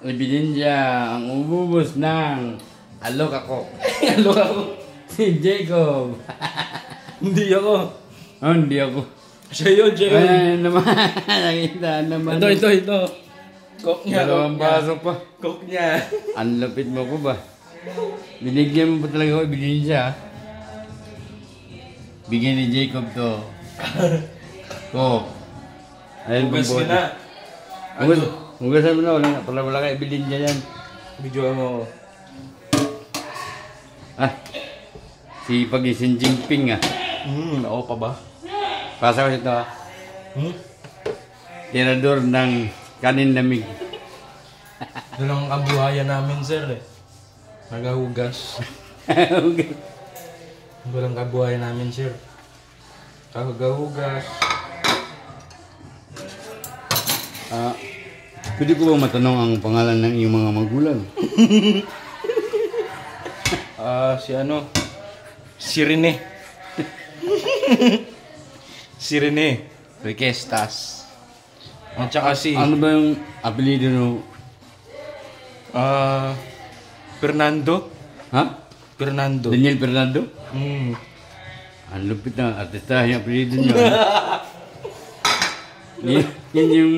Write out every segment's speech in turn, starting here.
ebidensya ang umubos ng alok ako. Alok ako. Si Jacob. Hindi ako. Oh, hindi ako. Siya yun. Ay, naman. Nakita naman. Ito. Coke niya. Dalawang baso pa. Coke niya. Ang lapit mo ko ba? Binigyan mo pa talaga ako ebidensya. Bigyan ni Jacob to. Ko. Ayun Hugas ka na. Hugasan mo na. Wala ka ebidensya yan. Video mo ako. Si Pag-Xi Jinping Ako pa ba? Pasa ko ito Tirador ng kanin lamig. Doon ang kabuhayan namin, sir eh. Nagahugas. Doon ang kabuhayan namin, sir. Kagahugas. Pwede ko ba matanong ang pangalan ng iyong mga magulang? Si Rene. Si Rene Requestas. At saka si Ano ba yung apelido no? Fernando. Ha? Fernando. Daniel Fernando? Ang lupit na artista yung apelido niyo. Yan yung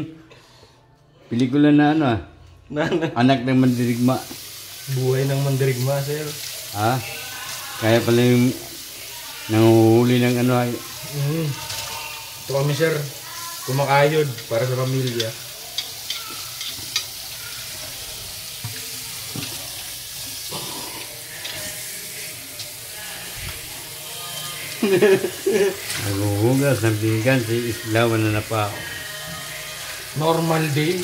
pelikula na Anak ng Mandirigma. Buhay ng Mandirigma, sir. Kaya pala yung nanguhuli ng Ito kami, sir. Kumakayod para sa pamilya. Naghuhugas ng pinggan si Islawan na napao. Normal day.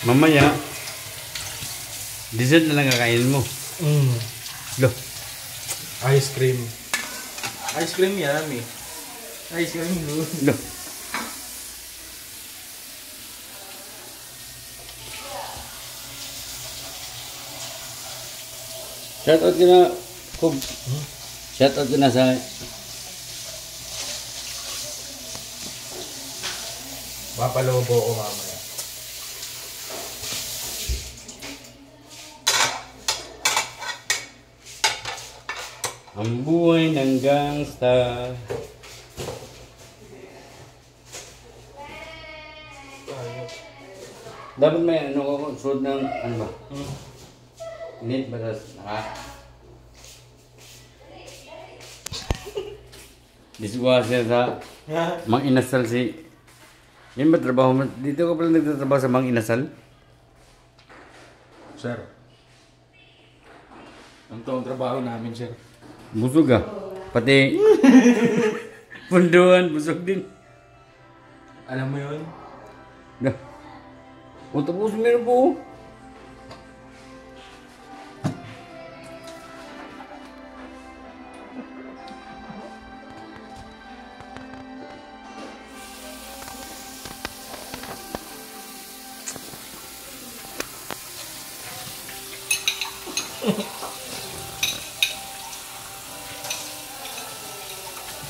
Mamaya, dessert na lang kakainin mo. Loh. Ice cream. Ice cream yummy. Ice cream good. Loh. Shoutout ka na, Kub. Shoutout ka na sa... Papalobo ko mamaya. Ang buhay ng gangsta. Dapat may suot ng ba? Net ba Dishwasher sa Mang Inasal si... Yan ba trabaho mo? Dito ka pala nagtatrabaho sa Mang Inasal? Sir. Ito ang trabaho namin, sir. Busog pati punduan, busog din. Alam mo yun? Tapos meron po.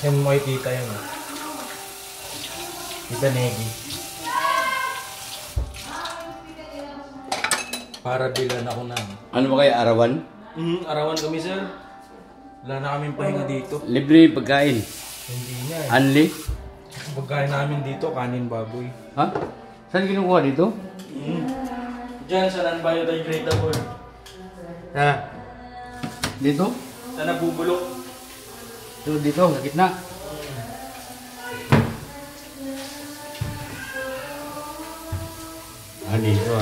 Yan mo kita yun. Kita Negi. Para bilan ako na. Ano ba kayo, arawan? Arawan kami, sir. Wala na kaming pahinga dito. Libre pagkain? Hindi nga eh. Anli? Pagkain namin dito, kanin baboy. Ha? Saan kinukuha dito? Diyan sa non-biodegradable. Dito? Sa nabubulok. Dito, sa gitna. Dito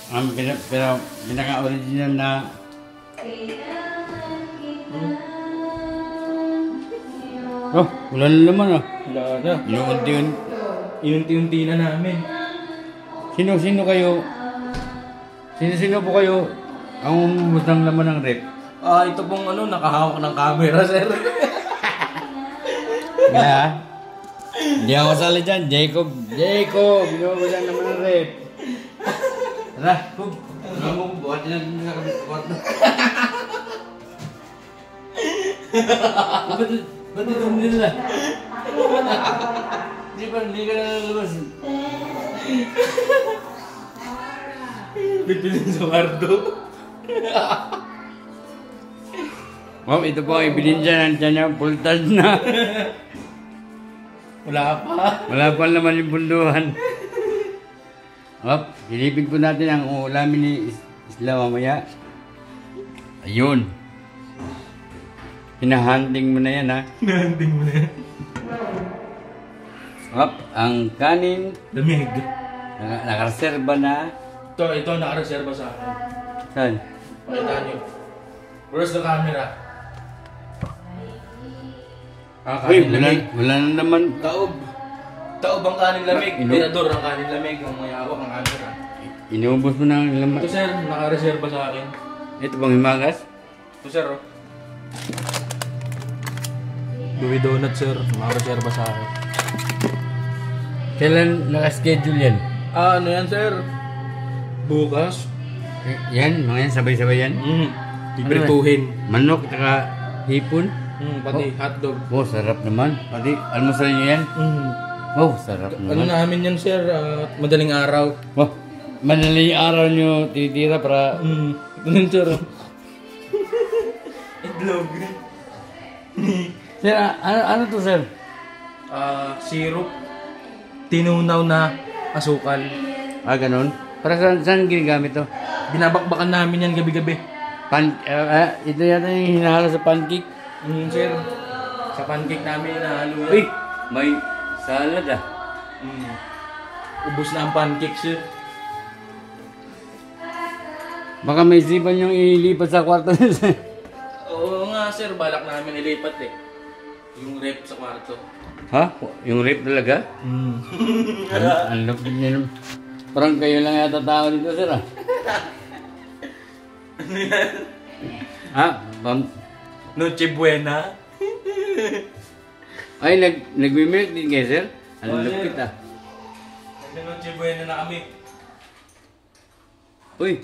Ang pinaka-original na wala na naman Wala na. Inunti-unti na namin. Sino-sino kayo? Sino-sino po kayo ang umutang laman ng rep? Ito pong nakahawak ng camera, sir. Hindi ako sali dyan. Jacob, binubusan naman ng rep. Tara, Kub. Ano mo, buhatin natin sa kwarto. Ba't ito nila? Hindi ka na lalabas. Pipilin sa wardo. Oh, ito po ang ebidensya ng tiyan niya, pultad na. Wala pa. Wala pa naman yung bunduhan. Hop, silipin po natin ang ulamin ni Isla mamaya. Ayun. Hinahanding mo na yan, ha? Nahanding mo na yan. Hop, ang kanin, Lamig. nakareserba na. Ito nakareserba sa akin. Saan? Pakita nyo. Where's the camera? Uy, Kanin lamig. wala na naman. Taob. Taob ang kanin lamig. Ino- Tirador ang kanin lamig. Ang mayawak ang camera. Inuubos mo na ang laman. Ito sir, nakareserba sa akin. Ito bang himagas? Ito sir, oh. Louis Donut sir, nakareserba sa akin. Kailan nakaschedule yan? Ano yan sir? Bukas. Yan, mga yan, sabay-sabay yan. Piprituhin. Manok, tsaka hipon. Pati hotdog. Oh, sarap naman. Pati, almusal niyo yan. Oh, sarap Ano naman. namin yan sir, madaling araw. Oh, madaling araw nyo titira para... Ito nun sir. Itlog. Sir, ano to, sir? Syrup. Tinunaw na asukal. Ganun. Para saan ginagamit to? Binabakbakan namin yan gabi-gabi. Ito yata yung hinahalo sa pancake. Sir. Sa pancake namin inahalo yan. Uy, may salad ah. Ubus na ang pancake sir. Baka may isipan yung ilipat sa kwarto niya, sir. Oo nga sir, balak namin ilipat eh. Yung rep sa kwarto. Ha? Yung rape talaga? Ang lupit niya naman. Parang kayo lang yata tao dito, sir ah. Ano yan? Noche Buena. Ay, nagmimilk din kayo, sir? Ang lupit ah. Noche Buena na kami. Uy,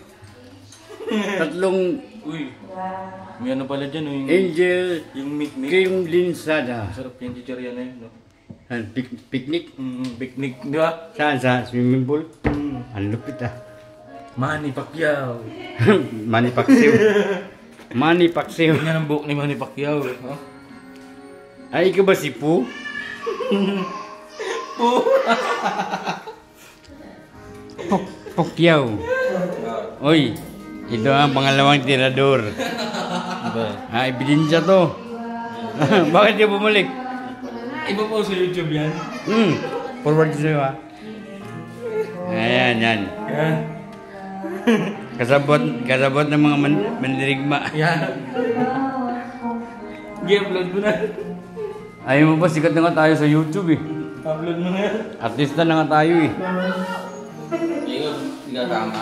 tatlong Uy, may ano pala dyan, yung Angel miknik. Cream Linsada. Sarap yung chichirya na yun, no? Picnic. Picnic, di ba? Saan? Sa swimming pool? Ang lupit ah. Manny Pacquiao. Manny Pacquiao. Manny Pacquiao. Yan ang buhok ni Manny Pacquiao. Oh. Ay, ikaw ba si Poo? Pacquiao. Oy, ito ang pangalawang tirador. Ebidensya to. Bakit di bumalik? Iba po sa YouTube yan. Forward sa'yo ha. Ayan, yan. Yan. Kasabot ng mga mandirigma. Yan. I-upload mo na. Ayaw mo ba, sikat na nga tayo sa YouTube eh. Upload mo na yan. Artista na nga tayo eh. Ikaw, hindi ka tama.